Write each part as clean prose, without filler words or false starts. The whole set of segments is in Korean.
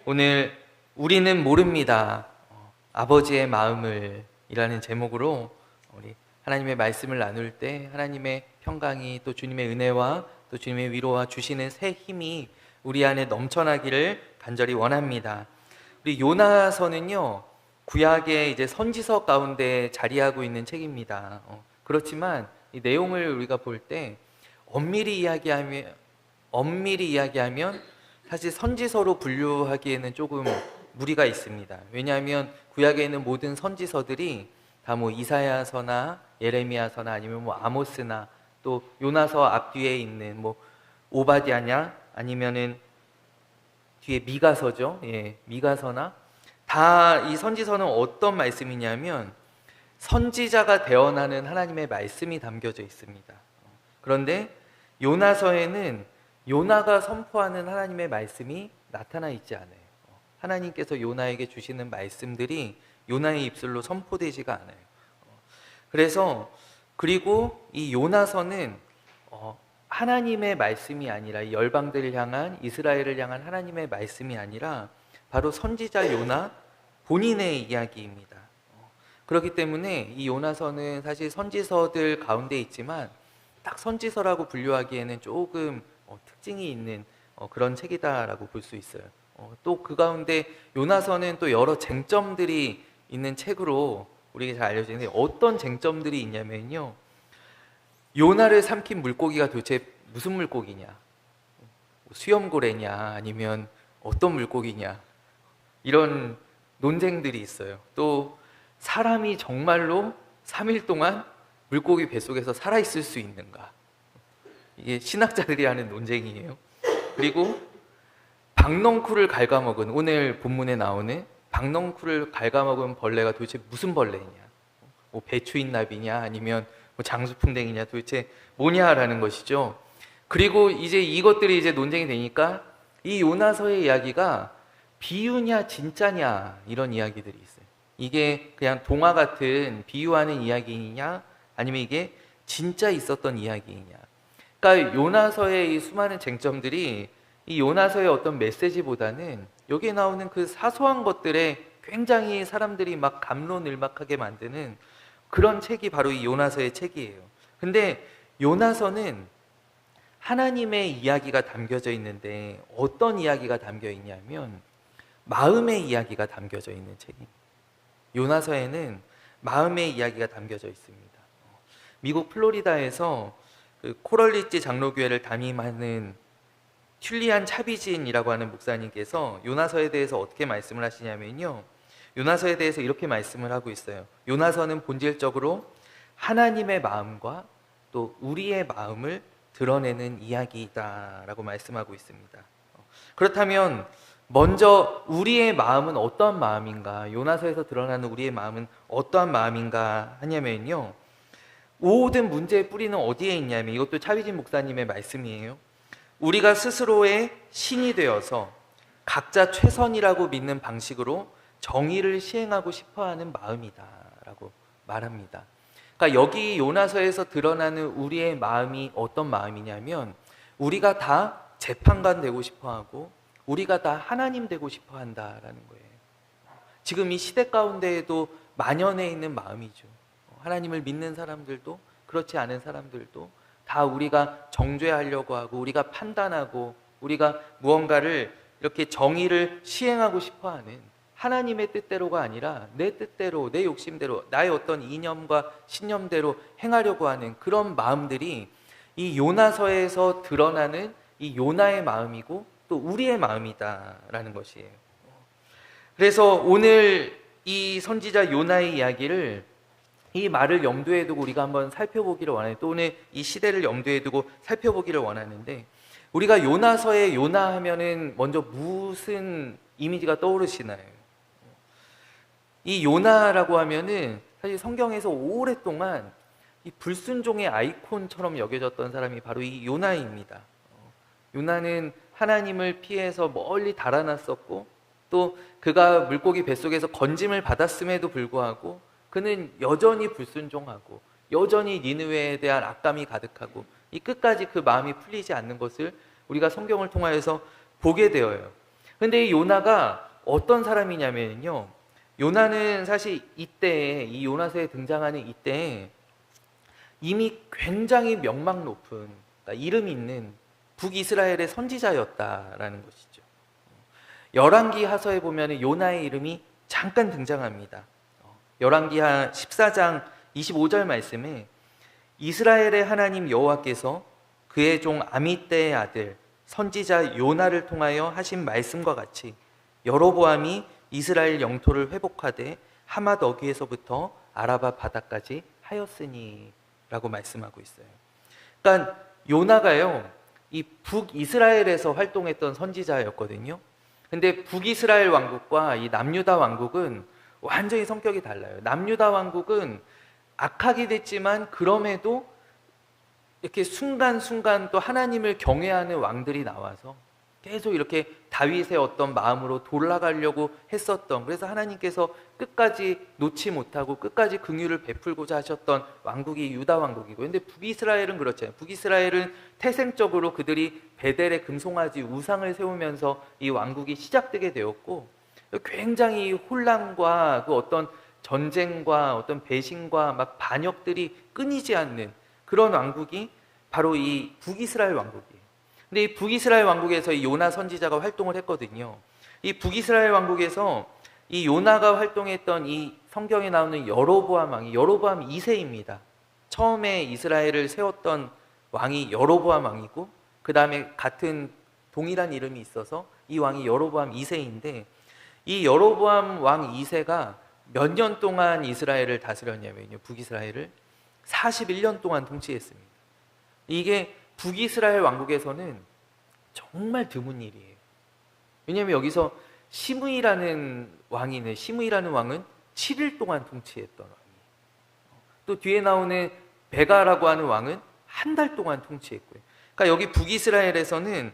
오늘 우리는 모릅니다. 아버지의 마음을 이라는 제목으로 우리 하나님의 말씀을 나눌 때 하나님의 평강이 또 주님의 은혜와 또 주님의 위로와 주시는 새 힘이 우리 안에 넘쳐나기를 간절히 원합니다. 우리 요나서는요, 구약의 이제 선지서 가운데 자리하고 있는 책입니다. 그렇지만 이 내용을 우리가 볼 때 엄밀히 이야기하면 사실 선지서로 분류하기에는 조금 무리가 있습니다. 왜냐하면 구약에 있는 모든 선지서들이 다 뭐 이사야서나 예레미야서나 아니면 뭐 아모스나 또 요나서 앞뒤에 있는 뭐 오바댜냐 아니면은 뒤에 미가서죠. 예, 미가서나 다 이 선지서는 어떤 말씀이냐면 선지자가 되어나는 하나님의 말씀이 담겨져 있습니다. 그런데 요나서에는 요나가 선포하는 하나님의 말씀이 나타나 있지 않아요. 하나님께서 요나에게 주시는 말씀들이 요나의 입술로 선포되지가 않아요. 그리고 이 요나서는 하나님의 말씀이 아니라 이 열방들을 향한 이스라엘을 향한 하나님의 말씀이 아니라 바로 선지자 요나 본인의 이야기입니다. 그렇기 때문에 이 요나서는 사실 선지서들 가운데 있지만 딱 선지서라고 분류하기에는 조금 특징이 있는 그런 책이다라고 볼 수 있어요. 또 그 가운데 요나서는 또 여러 쟁점들이 있는 책으로 우리에게 잘 알려져 있는데 어떤 쟁점들이 있냐면요, 요나를 삼킨 물고기가 도대체 무슨 물고기냐, 수염고래냐 아니면 어떤 물고기냐, 이런 논쟁들이 있어요. 또 사람이 정말로 3일 동안 물고기 뱃속에서 살아있을 수 있는가, 이게 신학자들이 하는 논쟁이에요. 그리고 박넝쿨을 갉아먹은, 오늘 본문에 나오는 박넝쿨을 갉아먹은 벌레가 도대체 무슨 벌레냐, 뭐 배추인납이냐 아니면 뭐 장수풍뎅이냐, 도대체 뭐냐라는 것이죠. 그리고 이제 이것들이 이제 논쟁이 되니까 이 요나서의 이야기가 비유냐 진짜냐 이런 이야기들이 있어요. 이게 그냥 동화 같은 비유하는 이야기냐 아니면 이게 진짜 있었던 이야기이냐. 그러니까 요나서의 이 수많은 쟁점들이 이 요나서의 어떤 메시지보다는 여기에 나오는 그 사소한 것들에 굉장히 사람들이 막 갑론을박하게 만드는 그런 책이 바로 이 요나서의 책이에요. 근데 요나서는 하나님의 이야기가 담겨져 있는데 어떤 이야기가 담겨 있냐면 마음의 이야기가 담겨져 있는 책입니다. 요나서에는 마음의 이야기가 담겨져 있습니다. 미국 플로리다에서 그 코럴리지 장로교회를 담임하는 튤리안 차비진이라고 하는 목사님께서 요나서에 대해서 어떻게 말씀을 하시냐면요, 요나서에 대해서 이렇게 말씀을 하고 있어요. 요나서는 본질적으로 하나님의 마음과 또 우리의 마음을 드러내는 이야기이다라고 말씀하고 있습니다. 그렇다면 먼저 우리의 마음은 어떠한 마음인가, 요나서에서 드러나는 우리의 마음은 어떠한 마음인가 하냐면요, 모든 문제의 뿌리는 어디에 있냐면, 이것도 차비진 목사님의 말씀이에요. 우리가 스스로의 신이 되어서 각자 최선이라고 믿는 방식으로 정의를 시행하고 싶어하는 마음이다라고 말합니다. 그러니까 여기 요나서에서 드러나는 우리의 마음이 어떤 마음이냐면 우리가 다 재판관 되고 싶어하고 우리가 다 하나님 되고 싶어한다라는 거예요. 지금 이 시대 가운데에도 만연해 있는 마음이죠. 하나님을 믿는 사람들도 그렇지 않은 사람들도 다 우리가 정죄하려고 하고 우리가 판단하고 우리가 무언가를 이렇게 정의를 시행하고 싶어하는, 하나님의 뜻대로가 아니라 내 뜻대로 내 욕심대로 나의 어떤 이념과 신념대로 행하려고 하는 그런 마음들이 이 요나서에서 드러나는 이 요나의 마음이고 또 우리의 마음이다라는 것이에요. 그래서 오늘 이 선지자 요나의 이야기를, 이 말을 염두에 두고 우리가 한번 살펴보기를 원해요. 또 오늘 이 시대를 염두에 두고 살펴보기를 원하는데, 우리가 요나서에 요나 하면은 먼저 무슨 이미지가 떠오르시나요? 이 요나라고 하면은 사실 성경에서 오랫동안 이 불순종의 아이콘처럼 여겨졌던 사람이 바로 이 요나입니다. 요나는 하나님을 피해서 멀리 달아났었고 또 그가 물고기 뱃속에서 건짐을 받았음에도 불구하고 그는 여전히 불순종하고 여전히 니느웨에 대한 악감이 가득하고 이 끝까지 그 마음이 풀리지 않는 것을 우리가 성경을 통하여서 보게 되어요. 근데 이 요나가 어떤 사람이냐면요, 요나는 사실 이때, 이 요나서에 등장하는 이때 이미 굉장히 명망 높은, 그러니까 이름 있는 북이스라엘의 선지자였다라는 것이죠. 열왕기 하서에 보면 요나의 이름이 잠깐 등장합니다. 열왕기하 14장 25절 말씀에 이스라엘의 하나님 여호와께서 그의 종 아미떼의 아들 선지자 요나를 통하여 하신 말씀과 같이 여로보암이 이스라엘 영토를 회복하되 하맛 어귀에서부터 아라바 바다까지 하였으니 라고 말씀하고 있어요. 그러니까 요나가요, 이 북이스라엘에서 활동했던 선지자였거든요. 근데 북이스라엘 왕국과 이 남유다 왕국은 완전히 성격이 달라요. 남유다 왕국은 악하게 됐지만 그럼에도 이렇게 순간순간 또 하나님을 경외하는 왕들이 나와서 계속 이렇게 다윗의 어떤 마음으로 돌아가려고 했었던, 그래서 하나님께서 끝까지 놓지 못하고 끝까지 긍휼을 베풀고자 하셨던 왕국이 유다 왕국이고, 근데 북이스라엘은 그렇잖아요. 북이스라엘은 태생적으로 그들이 베델의 금송아지 우상을 세우면서 이 왕국이 시작되게 되었고, 굉장히 혼란과 그 어떤 전쟁과 어떤 배신과 막 반역들이 끊이지 않는 그런 왕국이 바로 이 북이스라엘 왕국이에요. 근데 이 북이스라엘 왕국에서 이 요나 선지자가 활동을 했거든요. 이 북이스라엘 왕국에서 이 요나가 활동했던 이 성경에 나오는 여로보암 왕이 여로보암 2세입니다. 처음에 이스라엘을 세웠던 왕이 여로보암 왕이고, 그 다음에 같은 동일한 이름이 있어서 이 왕이 여로보암 2세인데, 이 여로보암 왕 2세가 몇 년 동안 이스라엘을 다스렸냐면요, 북이스라엘을 41년 동안 통치했습니다. 이게 북이스라엘 왕국에서는 정말 드문 일이에요. 왜냐하면 여기서 시므이라는 왕이 있는데, 시므이라는 왕은 7일 동안 통치했던 왕이에요. 또 뒤에 나오는 베가라고 하는 왕은 한 달 동안 통치했고요. 그러니까 여기 북이스라엘에서는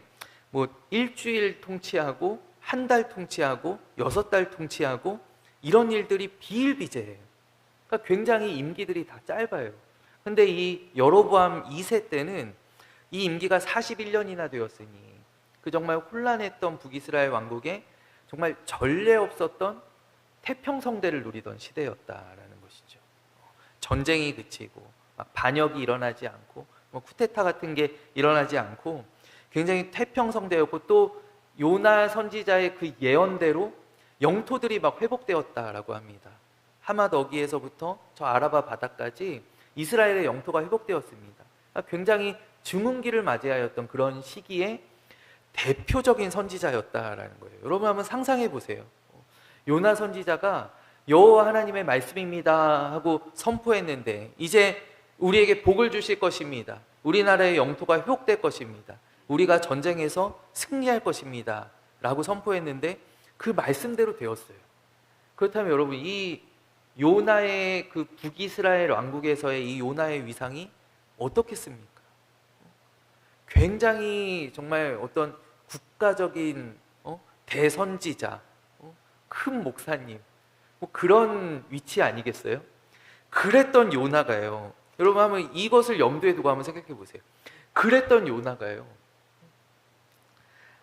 뭐 일주일 통치하고 한 달 통치하고 6달 통치하고 이런 일들이 비일비재해요. 그러니까 굉장히 임기들이 다 짧아요. 근데 이 여로보암 2세 때는 이 임기가 41년이나 되었으니 그 정말 혼란했던 북이스라엘 왕국에 정말 전례 없었던 태평성대를 누리던 시대였다라는 것이죠. 전쟁이 그치고 막 반역이 일어나지 않고 뭐 쿠데타 같은 게 일어나지 않고 굉장히 태평성대였고, 또 요나 선지자의 그 예언대로 영토들이 막 회복되었다라고 합니다. 하맛 어귀에서부터 저 아라바 바다까지 이스라엘의 영토가 회복되었습니다. 굉장히 증운기를 맞이하였던 그런 시기에 대표적인 선지자였다라는 거예요. 여러분 한번 상상해 보세요. 요나 선지자가 여호와 하나님의 말씀입니다 하고 선포했는데, 이제 우리에게 복을 주실 것입니다. 우리나라의 영토가 회복될 것입니다. 우리가 전쟁에서 승리할 것입니다 라고 선포했는데 그 말씀대로 되었어요. 그렇다면 여러분, 이 요나의 그 북이스라엘 왕국에서의 이 요나의 위상이 어떻겠습니까? 굉장히 정말 어떤 국가적인 대선지자, 큰 목사님, 뭐 그런 위치 아니겠어요? 그랬던 요나가요, 여러분 한번 이것을 염두에 두고 한번 생각해 보세요. 그랬던 요나가요,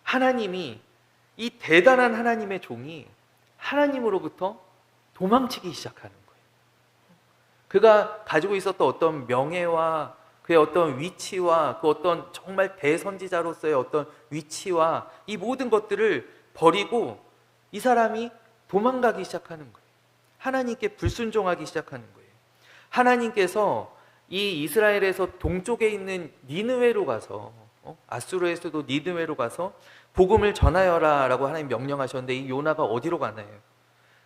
하나님이, 이 대단한 하나님의 종이 하나님으로부터 도망치기 시작하는 거예요. 그가 가지고 있었던 어떤 명예와 그의 어떤 위치와 그 어떤 정말 대선지자로서의 어떤 위치와 이 모든 것들을 버리고 이 사람이 도망가기 시작하는 거예요. 하나님께 불순종하기 시작하는 거예요. 하나님께서 이 이스라엘에서 동쪽에 있는 니느웨로 가서, 아수르에서도 니느웨로 가서 복음을 전하여라 라고 하나님 명령하셨는데, 이 요나가 어디로 가나요?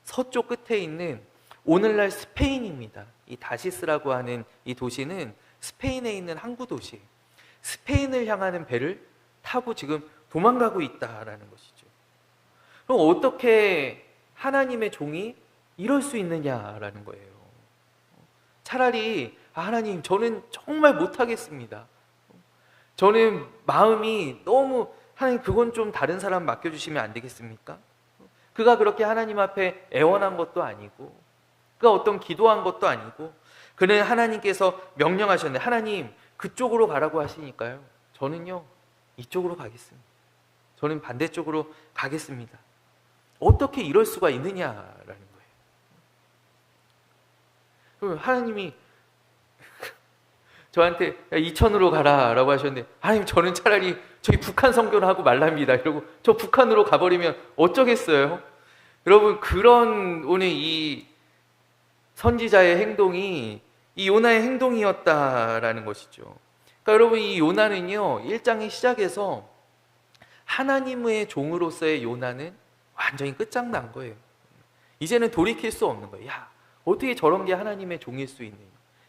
서쪽 끝에 있는 오늘날 스페인입니다. 이 다시스라고 하는 이 도시는 스페인에 있는 항구 도시, 스페인을 향하는 배를 타고 지금 도망가고 있다라는 것이죠. 그럼 어떻게 하나님의 종이 이럴 수 있느냐라는 거예요. 차라리 하나님, 저는 정말 못하겠습니다. 저는 마음이 너무, 하나님 그건 좀 다른 사람 맡겨주시면 안 되겠습니까? 그가 그렇게 하나님 앞에 애원한 것도 아니고, 그가 어떤 기도한 것도 아니고, 그는 하나님께서 명령하셨는데, 하나님 그쪽으로 가라고 하시니까요, 저는요 이쪽으로 가겠습니다. 저는 반대쪽으로 가겠습니다. 어떻게 이럴 수가 있느냐라는 거예요. 그럼 하나님이 저한테 이천으로 가라라고 하셨는데, 하나님 저는 차라리 저기 북한 선교를 하고 말랍니다. 이러고 저 북한으로 가버리면 어쩌겠어요? 여러분, 그런 오늘 이 선지자의 행동이 이 요나의 행동이었다라는 것이죠. 그러니까 여러분, 이 요나는요, 1장의 시작에서 하나님의 종으로서의 요나는 완전히 끝장난 거예요. 이제는 돌이킬 수 없는 거예요. 야, 어떻게 저런 게 하나님의 종일 수 있느냐.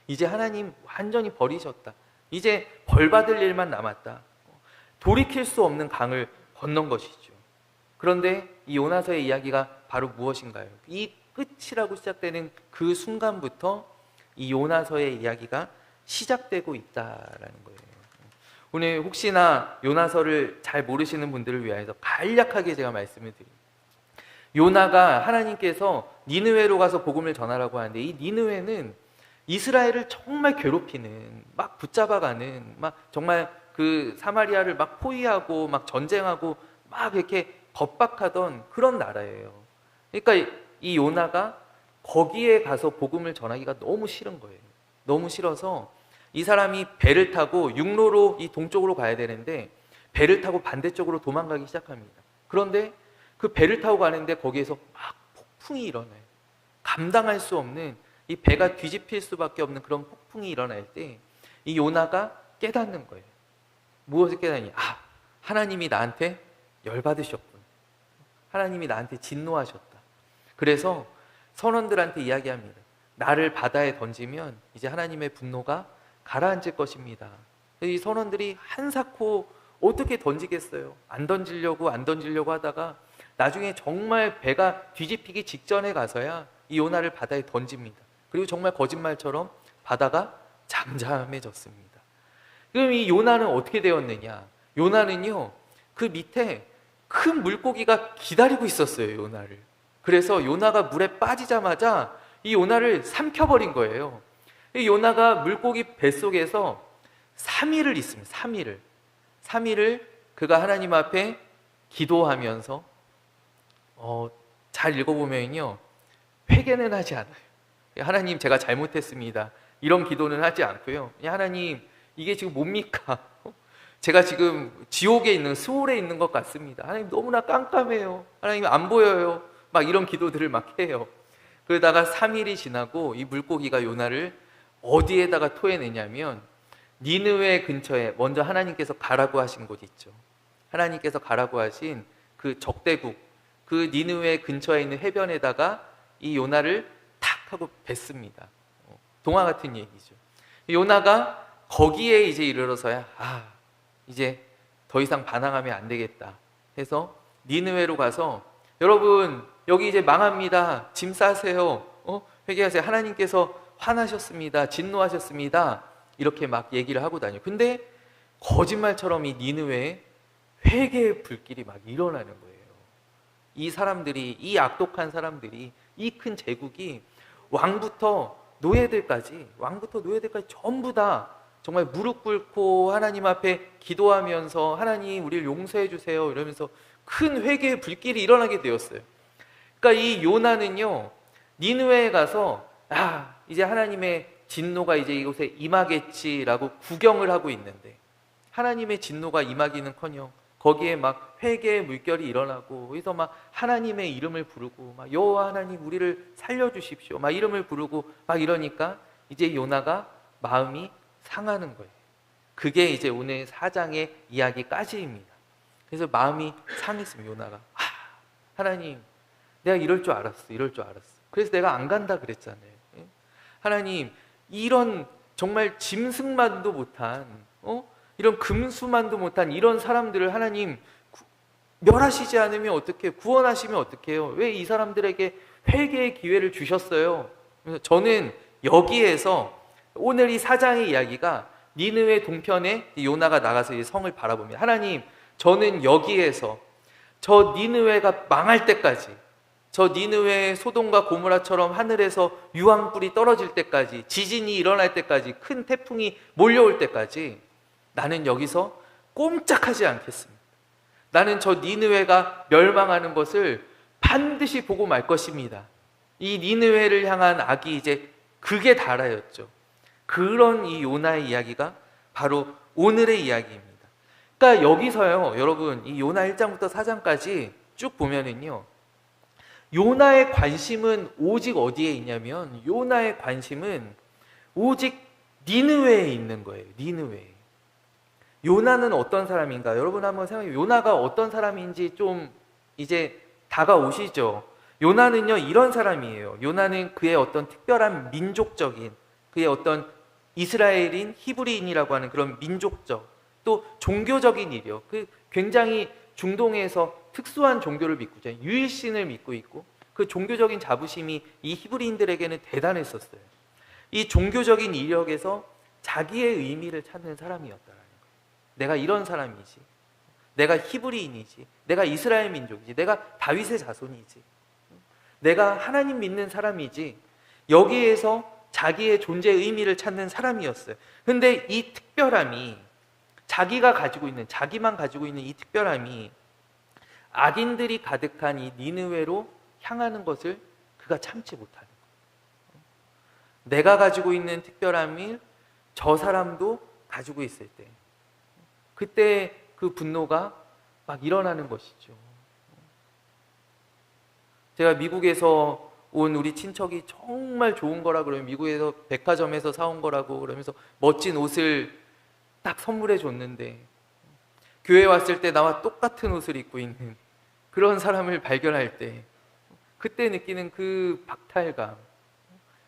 이제 하나님 완전히 버리셨다. 이제 벌 받을 일만 남았다. 돌이킬 수 없는 강을 건넌 것이죠. 그런데 이 요나서의 이야기가 바로 무엇인가요? 이 끝이라고 시작되는 그 순간부터 이 요나서의 이야기가 시작되고 있다라는 거예요. 오늘 혹시나 요나서를 잘 모르시는 분들을 위해서 간략하게 제가 말씀을 드립니다. 요나가 하나님께서 니느웨로 가서 복음을 전하라고 하는데, 이 니느웨는 이스라엘을 정말 괴롭히는, 막 붙잡아가는, 막 정말 그 사마리아를 막 포위하고 막 전쟁하고 막 이렇게 겁박하던 그런 나라예요. 그러니까 이 요나가 거기에 가서 복음을 전하기가 너무 싫은 거예요. 너무 싫어서 이 사람이 배를 타고 육로로 이 동쪽으로 가야 되는데 배를 타고 반대쪽으로 도망가기 시작합니다. 그런데 그 배를 타고 가는데 거기에서 막 폭풍이 일어나요. 감당할 수 없는, 이 배가 뒤집힐 수밖에 없는 그런 폭풍이 일어날 때 이 요나가 깨닫는 거예요. 무엇을 깨닫니? 아, 하나님이 나한테 열받으셨군. 하나님이 나한테 진노하셨다. 그래서 선원들한테 이야기합니다. 나를 바다에 던지면 이제 하나님의 분노가 가라앉을 것입니다. 이 선원들이 한사코 어떻게 던지겠어요? 안 던지려고 하다가 나중에 정말 배가 뒤집히기 직전에 가서야 이 요나를 바다에 던집니다. 그리고 정말 거짓말처럼 바다가 잠잠해졌습니다. 그럼 이 요나는 어떻게 되었느냐? 요나는요, 그 밑에 큰 물고기가 기다리고 있었어요, 요나를. 그래서 요나가 물에 빠지자마자 이 요나를 삼켜버린 거예요. 이 요나가 물고기 뱃속에서 3일을 있습니다. 3일을 그가 하나님 앞에 기도하면서 잘 읽어보면요, 회개는 하지 않아요. 하나님, 제가 잘못했습니다. 이런 기도는 하지 않고요. 하나님, 이게 지금 뭡니까? 제가 지금 지옥에 있는, 수월에 있는 것 같습니다. 하나님, 너무나 깜깜해요. 하나님, 안 보여요. 막 이런 기도들을 막 해요. 그러다가 3일이 지나고 이 물고기가 요나를 어디에다가 토해내냐면 니느웨 근처에 먼저 하나님께서 가라고 하신 곳 있죠. 하나님께서 가라고 하신 그 적대국, 그 니느웨 근처에 있는 해변에다가 이 요나를 탁 하고 뱉습니다. 동화 같은 얘기죠. 요나가 거기에 이제 이르러서야 이제 더 이상 반항하면 안 되겠다 해서 니느웨로 가서, 여러분 여기 이제 망합니다. 짐 싸세요. 회개하세요. 하나님께서 화나셨습니다. 진노하셨습니다. 이렇게 막 얘기를 하고 다녀요. 근데 거짓말처럼 이 니느웨에 회개의 불길이 막 일어나는 거예요. 이 사람들이, 이 악독한 사람들이, 이 큰 제국이 왕부터 노예들까지 전부 다 정말 무릎 꿇고 하나님 앞에 기도하면서 하나님 우리를 용서해 주세요 이러면서 큰 회개의 불길이 일어나게 되었어요. 그러니까 이 요나는요, 니느웨에 가서 이제 하나님의 진노가 이제 이곳에 임하겠지라고 구경을 하고 있는데, 하나님의 진노가 임하기는커녕 거기에 막 회개의 물결이 일어나고, 그래서 막 하나님의 이름을 부르고 막 여호와 하나님 우리를 살려주십시오 막 이름을 부르고 막 이러니까 이제 요나가 마음이 상하는 거예요. 그게 이제 오늘 4장의 이야기까지입니다. 그래서 마음이 상했습니다. 요나가 하나님, 내가 이럴 줄 알았어. 그래서 내가 안 간다 그랬잖아요. 하나님, 이런 정말 짐승만도 못한 이런 금수만도 못한 이런 사람들을 하나님 멸하시지 않으면 어떻게, 구원하시면 어떡해요? 왜 이 사람들에게 회개의 기회를 주셨어요? 그래서 저는 여기에서 오늘 이 4장의 이야기가 니느웨 동편에 요나가 나가서 이 성을 바라봅니다. 하나님, 저는 여기에서 저 니느웨가 망할 때까지, 저 니느웨 소돔과 고모라처럼 하늘에서 유황불이 떨어질 때까지, 지진이 일어날 때까지, 큰 태풍이 몰려올 때까지 나는 여기서 꼼짝하지 않겠습니다. 나는 저 니느웨가 멸망하는 것을 반드시 보고 말 것입니다. 이 니느웨를 향한 악이 이제 극에 달하였죠. 그런 이 요나의 이야기가 바로 오늘의 이야기입니다. 그러니까 여기서요, 여러분, 이 요나 1장부터 4장까지 쭉 보면은요, 요나의 관심은 오직 어디에 있냐면, 요나의 관심은 오직 니느웨에 있는 거예요. 니느웨에. 요나는 어떤 사람인가? 여러분 한번 생각해. 요나가 어떤 사람인지 좀 이제 다가오시죠. 요나는요, 이런 사람이에요. 요나는 그의 어떤 특별한 민족적인, 그의 어떤 이스라엘인, 히브리인이라고 하는 그런 민족적, 또 종교적인 일이요. 그 굉장히 중동에서 특수한 종교를 믿고 있잖아요. 유일신을 믿고 있고, 그 종교적인 자부심이 이 히브리인들에게는 대단했었어요. 이 종교적인 이력에서 자기의 의미를 찾는 사람이었다라는 거예요. 내가 이런 사람이지. 내가 히브리인이지. 내가 이스라엘 민족이지. 내가 다윗의 자손이지. 내가 하나님 믿는 사람이지. 여기에서 자기의 존재의 의미를 찾는 사람이었어요. 근데 이 특별함이, 자기가 가지고 있는, 자기만 가지고 있는 이 특별함이 악인들이 가득한 이 니느웨로 향하는 것을 그가 참지 못하는 거예요. 내가 가지고 있는 특별함을 저 사람도 가지고 있을 때, 그때 그 분노가 막 일어나는 것이죠. 제가 미국에서 온 우리 친척이 정말 좋은 거라 그러면, 미국에서 백화점에서 사온 거라고 그러면서 멋진 옷을 딱 선물해 줬는데, 교회 왔을 때 나와 똑같은 옷을 입고 있는 그런 사람을 발견할 때, 그때 느끼는 그 박탈감,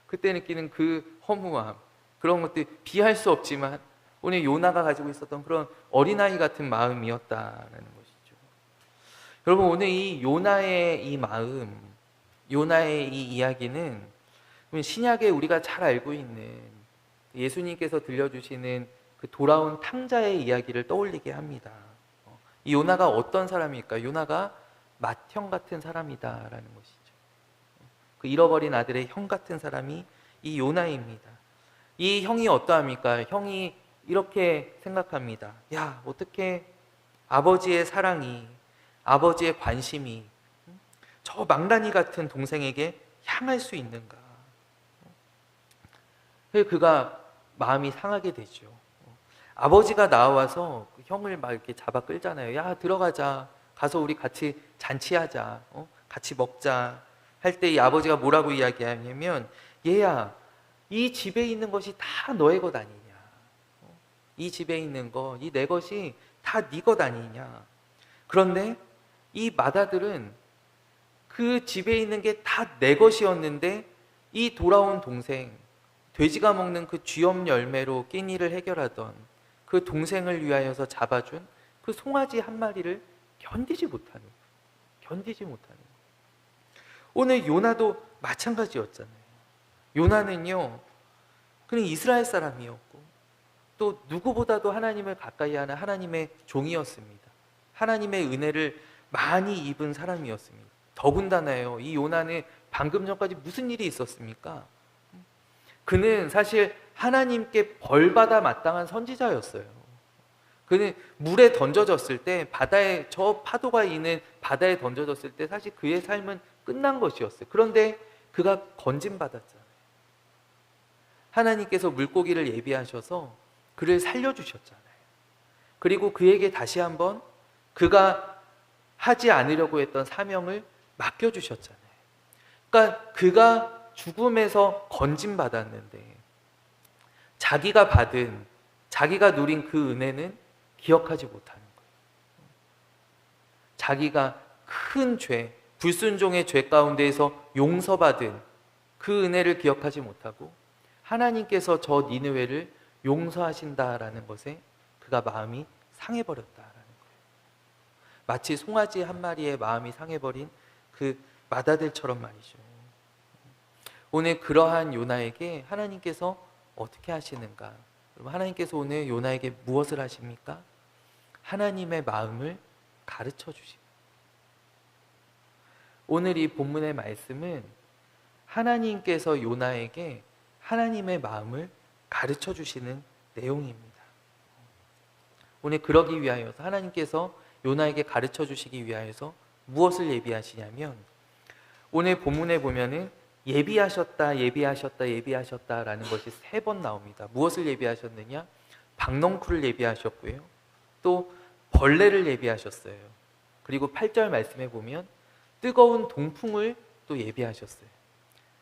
그때 느끼는 그 허무함, 그런 것들 비할 수 없지만 오늘 요나가 가지고 있었던 그런 어린아이 같은 마음이었다라는 것이죠. 여러분, 오늘 이 요나의 이 마음, 요나의 이 이야기는 신약에 우리가 잘 알고 있는 예수님께서 들려주시는 그 돌아온 탕자의 이야기를 떠올리게 합니다. 이 요나가 어떤 사람일까? 요나가 맏형 같은 사람이다라는 것이죠. 그 잃어버린 아들의 형 같은 사람이 이 요나입니다. 이 형이 어떠합니까? 형이 이렇게 생각합니다. 야, 어떻게 아버지의 사랑이, 아버지의 관심이 저 망나니 같은 동생에게 향할 수 있는가? 그래서 그가 마음이 상하게 되죠. 아버지가 나와서 그 형을 막 이렇게 잡아 끌잖아요. 야, 들어가자. 가서 우리 같이 잔치하자. 같이 먹자. 할 때 이 아버지가 뭐라고 이야기하냐면, 얘야, 이 집에 있는 것이 다 너의 것 아니냐. 이 집에 있는 거, 이 내 것이 다 네 것 아니냐. 그런데 이 맏아들은 그 집에 있는 게 다 내 것이었는데, 이 돌아온 동생, 돼지가 먹는 그 쥐염 열매로 끼니를 해결하던 그 동생을 위하여서 잡아준 그 송아지 한 마리를 견디지 못하는 거예요. 견디지 못하는 거예요. 오늘 요나도 마찬가지였잖아요. 요나는요, 그냥 이스라엘 사람이었고, 또 누구보다도 하나님을 가까이 하는 하나님의 종이었습니다. 하나님의 은혜를 많이 입은 사람이었습니다. 더군다나요, 이 요나는 방금 전까지 무슨 일이 있었습니까? 그는 사실 하나님께 벌받아 마땅한 선지자였어요. 그는 물에 던져졌을 때, 바다에, 저 파도가 있는 바다에 던져졌을 때 사실 그의 삶은 끝난 것이었어요. 그런데 그가 건짐받았잖아요. 하나님께서 물고기를 예비하셔서 그를 살려주셨잖아요. 그리고 그에게 다시 한번 그가 하지 않으려고 했던 사명을 맡겨주셨잖아요. 그러니까 그가 죽음에서 건짐받았는데 자기가 받은, 자기가 누린 그 은혜는 기억하지 못하는 거예요. 자기가 큰 죄, 불순종의 죄 가운데에서 용서받은 그 은혜를 기억하지 못하고 하나님께서 저 니느웨를 용서하신다라는 것에 그가 마음이 상해버렸다라는 거예요. 마치 송아지 한 마리의 마음이 상해버린 그 맏아들처럼 말이죠. 오늘 그러한 요나에게 하나님께서 어떻게 하시는가? 여러분, 하나님께서 오늘 요나에게 무엇을 하십니까? 하나님의 마음을 가르쳐 주십니다. 오늘 이 본문의 말씀은 하나님께서 요나에게 하나님의 마음을 가르쳐 주시는 내용입니다. 오늘 그러기 위하여서 하나님께서 요나에게 가르쳐 주시기 위하여서 무엇을 예비하시냐면, 오늘 본문에 보면은 예비하셨다, 예비하셨다, 예비하셨다라는 것이 3번 나옵니다. 무엇을 예비하셨느냐? 박넝쿨을 예비하셨고요. 또 벌레를 예비하셨어요. 그리고 8절 말씀에 보면 뜨거운 동풍을 또 예비하셨어요.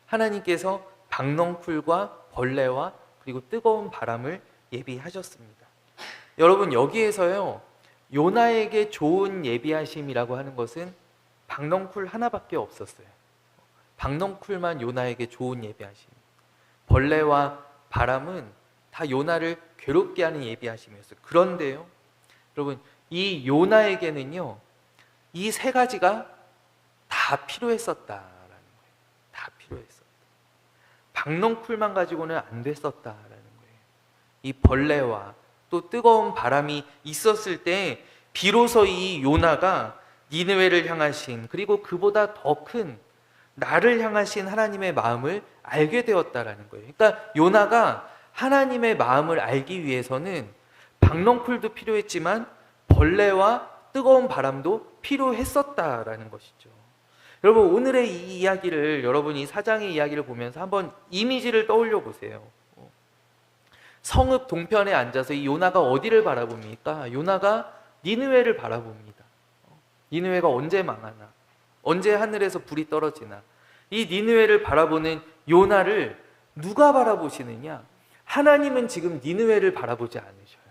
하나님께서 박넝쿨과 벌레와 그리고 뜨거운 바람을 예비하셨습니다. 여러분, 여기에서요, 요나에게 좋은 예비하심이라고 하는 것은 박넝쿨 하나밖에 없었어요. 박넝쿨만 요나에게 좋은 예비하심. 벌레와 바람은 다 요나를 괴롭게 하는 예비하심이었어요. 그런데요, 여러분, 이 요나에게는요, 이 3가지가 다 필요했었다라는 거예요. 다 필요했었다. 박넝쿨만 가지고는 안 됐었다라는 거예요. 이 벌레와 또 뜨거운 바람이 있었을 때 비로소 이 요나가 니느웨를 향하신, 그리고 그보다 더 큰 나를 향하신 하나님의 마음을 알게 되었다라는 거예요. 그러니까 요나가 하나님의 마음을 알기 위해서는 박넝쿨도 필요했지만 벌레와 뜨거운 바람도 필요했었다라는 것이죠. 여러분, 오늘의 이 이야기를, 여러분이 4장의 이야기를 보면서 한번 이미지를 떠올려 보세요. 성읍 동편에 앉아서 이 요나가 어디를 바라봅니까? 요나가 니느웨를 바라봅니다. 니느웨가 언제 망하나? 언제 하늘에서 불이 떨어지나? 이 니느웨를 바라보는 요나를 누가 바라보시느냐? 하나님은 지금 니느웨를 바라보지 않으셔요.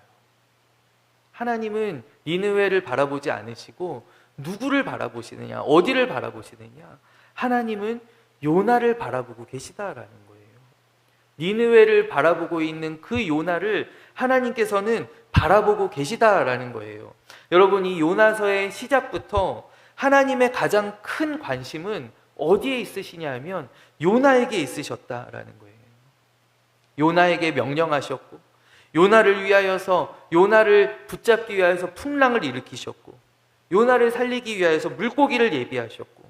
하나님은 니느웨를 바라보지 않으시고 누구를 바라보시느냐? 어디를 바라보시느냐? 하나님은 요나를 바라보고 계시다라는 거예요. 니느웨를 바라보고 있는 그 요나를 하나님께서는 바라보고 계시다라는 거예요. 여러분, 이 요나서의 시작부터 하나님의 가장 큰 관심은 어디에 있으시냐 하면 요나에게 있으셨다라는 거예요. 요나에게 명령하셨고, 요나를 위하여서, 요나를 붙잡기 위하여서 풍랑을 일으키셨고, 요나를 살리기 위하여서 물고기를 예비하셨고,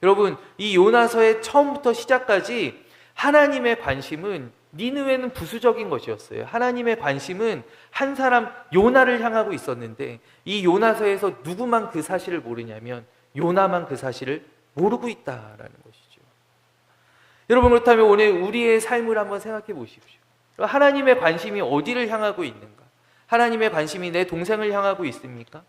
여러분, 이 요나서의 처음부터 시작까지 하나님의 관심은, 니느웨는 부수적인 것이었어요. 하나님의 관심은 한 사람 요나를 향하고 있었는데, 이 요나서에서 누구만 그 사실을 모르냐면 요나만 그 사실을 모르고 있다라는 것이죠. 여러분, 그렇다면 오늘 우리의 삶을 한번 생각해 보십시오. 하나님의 관심이 어디를 향하고 있는가? 하나님의 관심이 내 동생을 향하고 있습니까?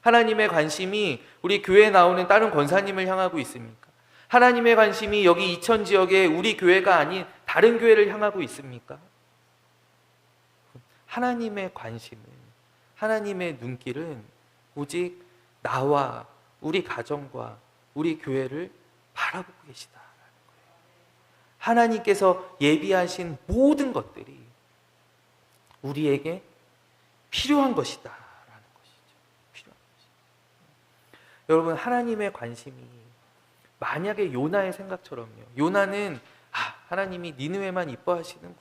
하나님의 관심이 우리 교회에 나오는 다른 권사님을 향하고 있습니까? 하나님의 관심이 여기 이천 지역에 우리 교회가 아닌 다른 교회를 향하고 있습니까? 하나님의 관심은, 하나님의 눈길은 오직 나와 우리 가정과 우리 교회를 바라보고 계시다라는 거예요. 하나님께서 예비하신 모든 것들이 우리에게 필요한 것이다라는 것이죠. 필요한 것이죠. 여러분, 하나님의 관심이 만약에 요나의 생각처럼요. 요나는 하나님이 니느웨만 이뻐하시는구나.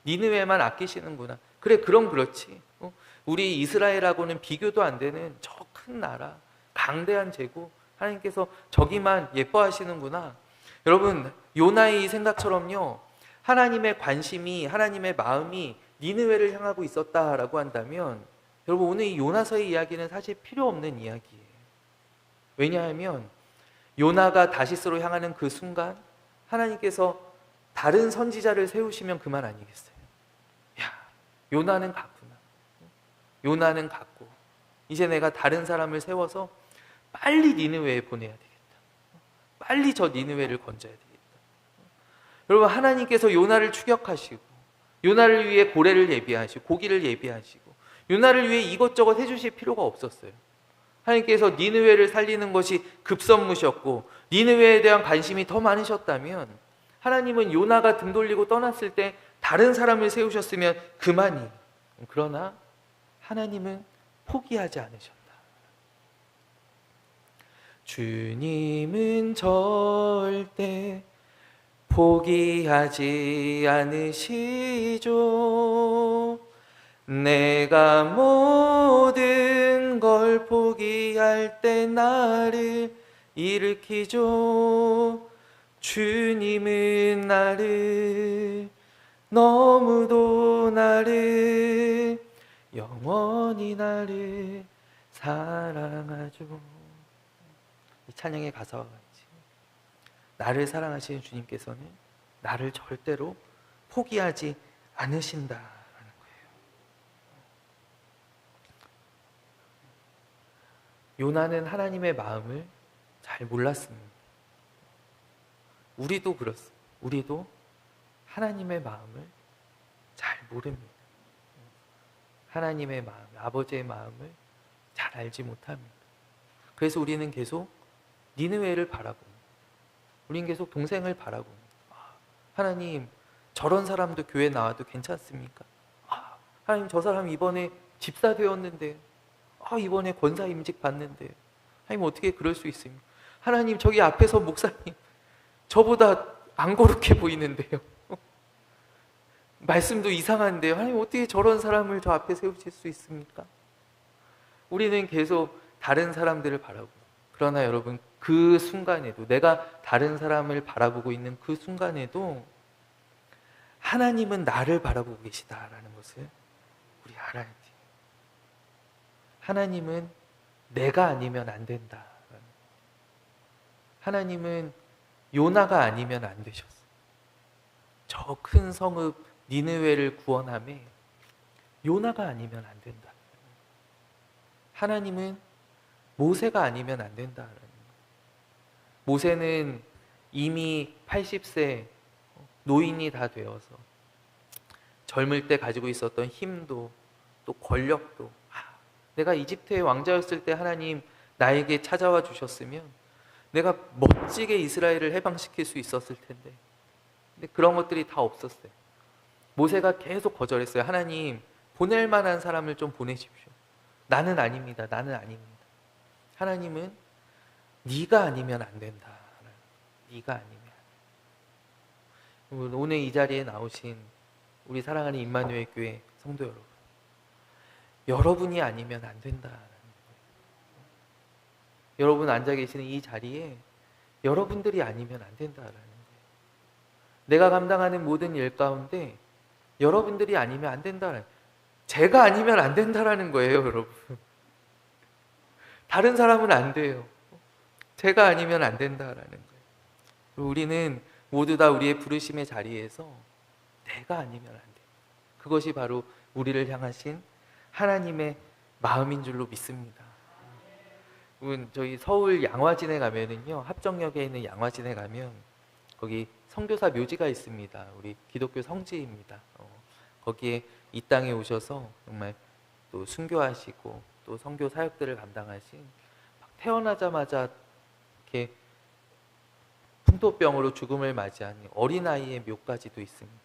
니느웨만 아끼시는구나. 그래, 그럼 그렇지. 우리 이스라엘하고는 비교도 안 되는 저 큰 나라, 강대한 제국, 하나님께서 저기만 예뻐하시는구나. 여러분, 요나의 생각처럼요, 하나님의 관심이, 하나님의 마음이 니느웨를 향하고 있었다라고 한다면, 여러분, 오늘 이 요나서의 이야기는 사실 필요 없는 이야기예요. 왜냐하면 요나가 다시스로 향하는 그 순간 하나님께서 다른 선지자를 세우시면 그만 아니겠어요? 야, 요나는 갔구나. 요나는 갔고 이제 내가 다른 사람을 세워서 빨리 니느웨에 보내야 되겠다. 빨리 저 니느웨를 건져야 되겠다. 여러분, 하나님께서 요나를 추격하시고 요나를 위해 고래를 예비하시고 고기를 예비하시고 요나를 위해 이것저것 해주실 필요가 없었어요. 하나님께서 니느웨를 살리는 것이 급선무셨고 니느웨에 대한 관심이 더 많으셨다면 하나님은 요나가 등 돌리고 떠났을 때 다른 사람을 세우셨으면 그만이. 그러나 하나님은 포기하지 않으셨다. 주님은 절대 포기하지 않으시죠. 내가 모든 걸 포기할 때 나를 일으키죠. 주님은 나를, 너무도 나를, 영원히 나를 사랑하죠. 이 찬양의 가사와 같이 나를 사랑하시는 주님께서는 나를 절대로 포기하지 않으신다라는 거예요. 요나는 하나님의 마음을 잘 몰랐습니다. 우리도 그렇습니다. 우리도 하나님의 마음을 잘 모릅니다. 하나님의 마음, 아버지의 마음을 잘 알지 못합니다. 그래서 우리는 계속 니느웨를 바라봅니다. 우리는 계속 동생을 바라봅니다. 하나님, 저런 사람도 교회 나와도 괜찮습니까? 하나님, 저 사람 이번에 집사 되었는데, 이번에 권사 임직 받는데, 하나님 어떻게 그럴 수 있습니까? 하나님, 저기 앞에서 목사님 저보다 안 거룩해 보이는데요. 말씀도 이상한데요. 하나님 어떻게 저런 사람을 저 앞에 세우실 수 있습니까? 우리는 계속 다른 사람들을 바라보고, 그러나 여러분, 그 순간에도, 내가 다른 사람을 바라보고 있는 그 순간에도 하나님은 나를 바라보고 계시다라는 것을 우리 알아야 돼요. 하나님은 내가 아니면 안 된다. 하나님은 요나가 아니면 안 되셨어요. 저 큰 성읍 니느웨를 구원함에 요나가 아니면 안 된다. 하나님은 모세가 아니면 안 된다라는 거예요. 모세는 이미 80세 노인이 다 되어서 젊을 때 가지고 있었던 힘도 또 권력도, 내가 이집트의 왕자였을 때 하나님 나에게 찾아와 주셨으면 내가 멋지게 이스라엘을 해방시킬 수 있었을 텐데, 근데 그런 것들이 다 없었어요. 모세가 계속 거절했어요. 하나님, 보낼 만한 사람을 좀 보내십시오. 나는 아닙니다. 나는 아닙니다. 하나님은 네가 아니면 안 된다. 네가 아니면. 오늘 이 자리에 나오신 우리 사랑하는 임마누엘 교회 성도 여러분, 여러분이 아니면 안 된다라는 거예요. 여러분 앉아 계시는 이 자리에 여러분들이 아니면 안 된다라는 거예요. 내가 감당하는 모든 일 가운데 여러분들이 아니면 안 된다라는, 제가 아니면 안 된다라는 거예요, 여러분. 다른 사람은 안 돼요. 제가 아니면 안 된다라는 거예요. 우리는 모두 다 우리의 부르심의 자리에서 내가 아니면 안 돼요. 그것이 바로 우리를 향하신 하나님의 마음인 줄로 믿습니다. 저희 서울 양화진에 가면은요, 합정역에 있는 양화진에 가면 거기 선교사 묘지가 있습니다. 우리 기독교 성지입니다. 거기에 이 땅에 오셔서 정말 또 순교하시고 또 선교 사역들을 감당하신, 태어나자마자 이렇게 풍토병으로 죽음을 맞이한 어린아이의 묘까지도 있습니다.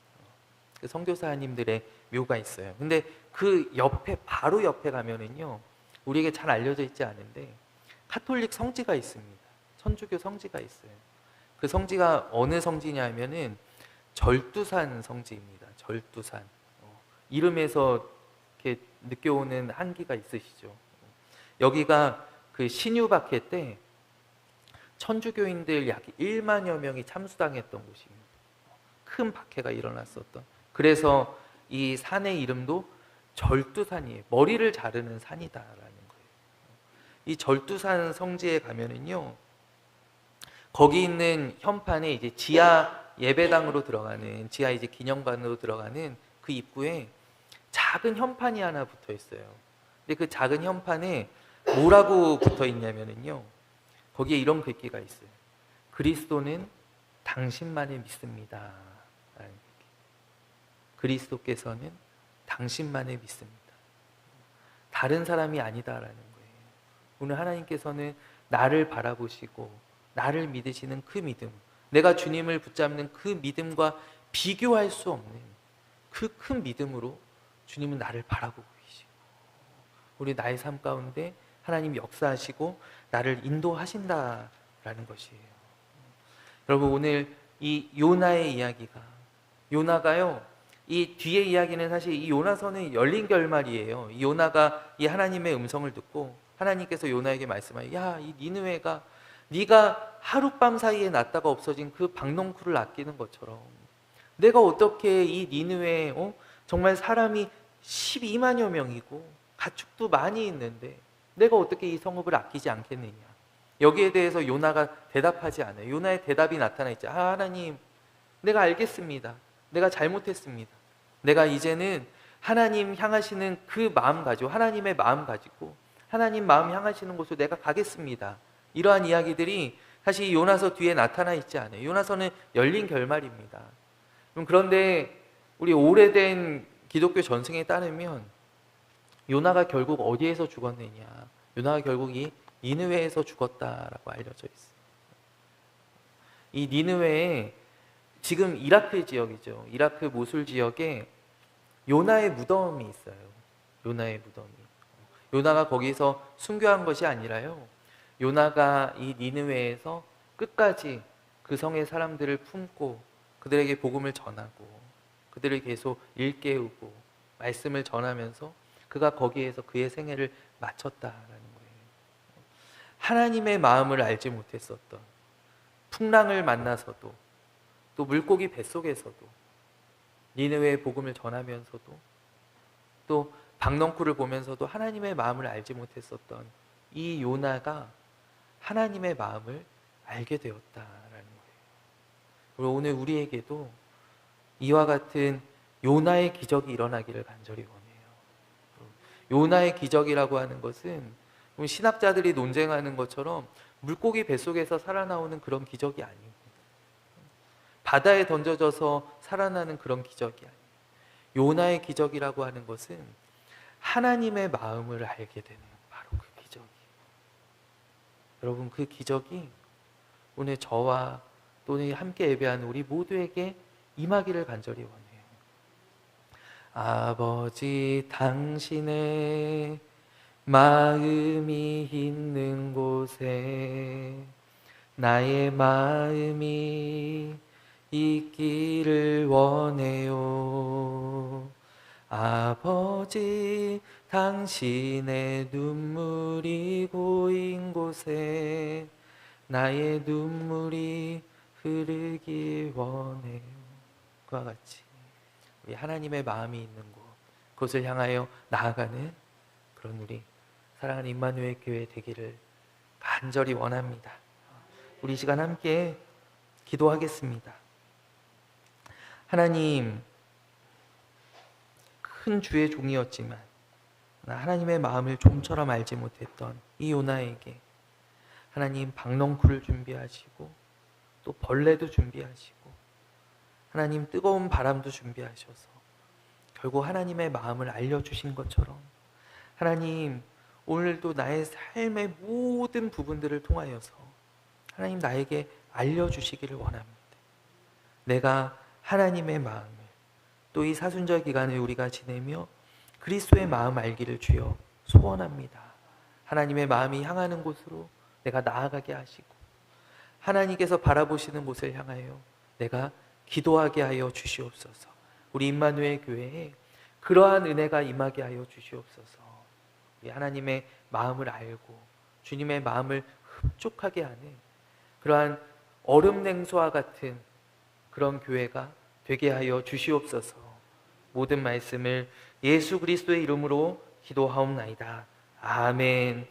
그 선교사님들의 묘가 있어요. 근데 그 옆에, 바로 옆에 가면은요, 우리에게 잘 알려져 있지 않은데 카톨릭 성지가 있습니다. 천주교 성지가 있어요. 그 성지가 어느 성지냐면은 절두산 성지입니다. 절두산. 이름에서 이렇게 느껴오는 한기가 있으시죠. 여기가 그 신유박해 때 천주교인들 약 1만여 명이 참수당했던 곳입니다. 큰 박해가 일어났었던. 그래서 이 산의 이름도 절두산이에요. 머리를 자르는 산이다라는 거예요. 이 절두산 성지에 가면은요, 거기 있는 현판에 이제 지하 예배당으로 들어가는, 지하 이제 기념관으로 들어가는 그 입구에 작은 현판이 하나 붙어 있어요. 근데 그 작은 현판에 뭐라고 붙어 있냐면은요, 거기에 이런 글귀가 있어요. 그리스도는 당신만을 믿습니다. 그리스도께서는 당신만을 믿습니다. 다른 사람이 아니다라는 거예요. 오늘 하나님께서는 나를 바라보시고 나를 믿으시는 그 믿음, 내가 주님을 붙잡는 그 믿음과 비교할 수 없는 그 큰 믿음으로 주님은 나를 바라보고 계시고, 우리 나의 삶 가운데 하나님 역사하시고 나를 인도하신다라는 것이에요. 여러분, 오늘 이 요나의 이야기가, 요나가요, 이 뒤에 이야기는 사실 이 요나서는 열린 결말이에요. 이 요나가 이 하나님의 음성을 듣고 하나님께서 요나에게 말씀하여, 야, 이 니느웨가 네가 하룻밤 사이에 났다가 없어진 그 박농쿨을 아끼는 것처럼 내가 어떻게 이 니느웨에 정말 사람이 12만여 명이고 가축도 많이 있는데 내가 어떻게 이 성읍을 아끼지 않겠느냐. 여기에 대해서 요나가 대답하지 않아요. 요나의 대답이 나타나 있죠. 하나님, 내가 알겠습니다. 내가 잘못했습니다. 내가 이제는 하나님 향하시는 그 마음 가지고, 하나님의 마음 가지고 하나님 마음 향하시는 곳으로 내가 가겠습니다. 이러한 이야기들이 사실 요나서 뒤에 나타나 있지 않아요. 요나서는 열린 결말입니다. 그런데 우리 오래된 기독교 전승에 따르면 요나가 결국 어디에서 죽었느냐. 요나가 결국 이 니느웨에서 죽었다라고 알려져 있어요. 이 니느웨에 지금 이라크 지역이죠. 이라크 모술 지역에 요나의 무덤이 있어요. 요나의 무덤이. 요나가 거기서 순교한 것이 아니라요. 요나가 이 니느웨에서 끝까지 그 성의 사람들을 품고 그들에게 복음을 전하고 그들을 계속 일깨우고 말씀을 전하면서 그가 거기에서 그의 생애를 마쳤다라는 거예요. 하나님의 마음을 알지 못했었던, 풍랑을 만나서도 또 물고기 뱃속에서도 니느웨의 복음을 전하면서도 또 박넝쿨을 보면서도 하나님의 마음을 알지 못했었던 이 요나가 하나님의 마음을 알게 되었다라는 거예요. 그리고 오늘 우리에게도 이와 같은 요나의 기적이 일어나기를 간절히 원해요. 요나의 기적이라고 하는 것은 신학자들이 논쟁하는 것처럼 물고기 뱃속에서 살아나오는 그런 기적이 아니고 바다에 던져져서 살아나는 그런 기적이 아니에요. 요나의 기적이라고 하는 것은 하나님의 마음을 알게 되는 바로 그 기적이에요. 여러분, 그 기적이 오늘 저와 또는 함께 예배하는 우리 모두에게 임하기를 간절히 원해요. 아버지, 당신의 마음이 있는 곳에 나의 마음이 있기를 원해요. 아버지, 당신의 눈물이 고인 곳에 나의 눈물이 흐르기 원해요. 그와 같이 우리 하나님의 마음이 있는 곳, 그것을 향하여 나아가는 그런 우리 사랑하는 임마누엘 교회 되기를 간절히 원합니다. 우리 시간 함께 기도하겠습니다. 하나님, 큰 주의 종이었지만 하나님의 마음을 좀처럼 알지 못했던 이 요나에게 하나님 박넝쿨을 준비하시고 또 벌레도 준비하시고 하나님 뜨거운 바람도 준비하셔서 결국 하나님의 마음을 알려주신 것처럼 하나님, 오늘도 나의 삶의 모든 부분들을 통하여서 하나님 나에게 알려주시기를 원합니다. 내가 하나님의 마음을 또 이 사순절 기간을 우리가 지내며 그리스도의 마음 알기를 주여 소원합니다. 하나님의 마음이 향하는 곳으로 내가 나아가게 하시고 하나님께서 바라보시는 곳을 향하여 내가 기도하게 하여 주시옵소서. 우리 임마누엘 교회에 그러한 은혜가 임하게 하여 주시옵소서. 우리 하나님의 마음을 알고 주님의 마음을 흡족하게 하는 그러한 얼음 냉수와 같은 그런 교회가 되게 하여 주시옵소서. 모든 말씀을 예수 그리스도의 이름으로 기도하옵나이다. 아멘.